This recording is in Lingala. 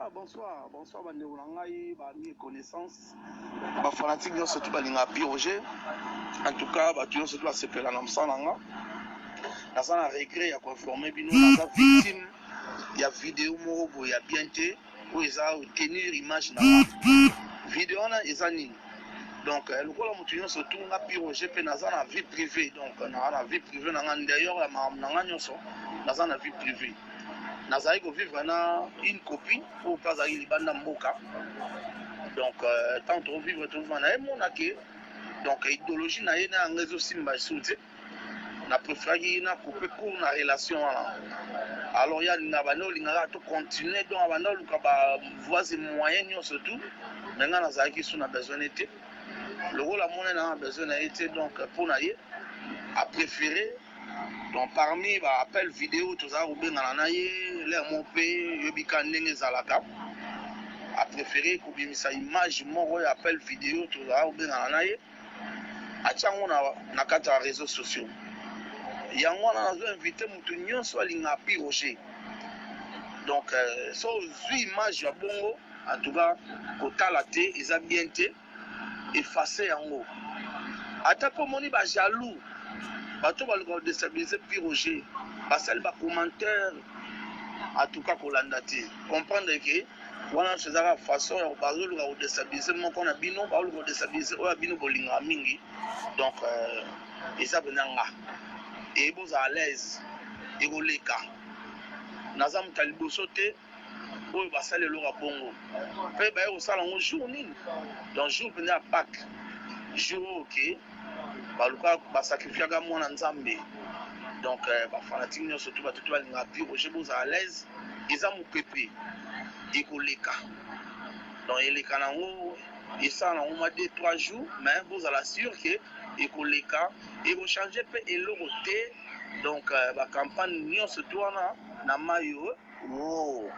Ah, bonsoir, bonsoir, Bandeolangai, Bami connaissance. Ba fanatique nous surtout balinga Roger. En tout cas, ba tu nous surtout s'appelle en Amsananga. Na ça na regret ya conformer bino na victime. Il y a vidéo moko ya bien té pour ça tenir image na vidéo na ezani. Donc le quoi la mutuyo surtout na Roger pe na ça na vie privée. Donc na vie privée na d'ailleurs la mam na nyonso na ça na vie privée. Nazali ko vivre na une copine pour pas aller libanda mboka. Donc tant on vivre tout na monake. Donc idéologie na yena réseau simba soute. Na préféré na couper court na relation là. Alors ya na bano linga to continuer donc abanda luka ba voies moyens surtout. Maintenant nazali ki suna besoin été. Le rôle à mon na besoin été donc pour na ye a préféré. Donc parmi bah appel vidéo tout ça ou bien dans la l'air mon pays yobika ndenge zalaka a préféré ko bimisa image moko appel vidéo tout ça ou bien dans la a tsango na kata réseaux sociaux yango na zo inviter mutu nyonso alinga Roger. Donc so zu image ya bongo en tout cas kotala te eza bien te effacer yango ata po moni ba jaloux bato baluka déstabiliser Roger basali ba commentaire en tout cas kolanda te comprendre que wana c'est la façon ya bazoluka ko déstabiliser moko na bino baluka déstabiliser oya bino bolinga mingi. Donc eza benanga et boza à l'aise et koleka naza mutaliboso te oyo basali loka bongo pe ba yo sala ngo jour nini donc jour pena à Pâques jour OK baluka basacrifiaka mwana nzambe. Donc ba fanatique nyonso surtout ba tutu balinga Roger boza à l'aise eza mopepe ekoleka donc eleka nango esa nango ma 2-3 jours mais boza la sûr que ekoleka ekochanger pe eloko te. Donc ba campagne nyonso surtout wana na mayo wow.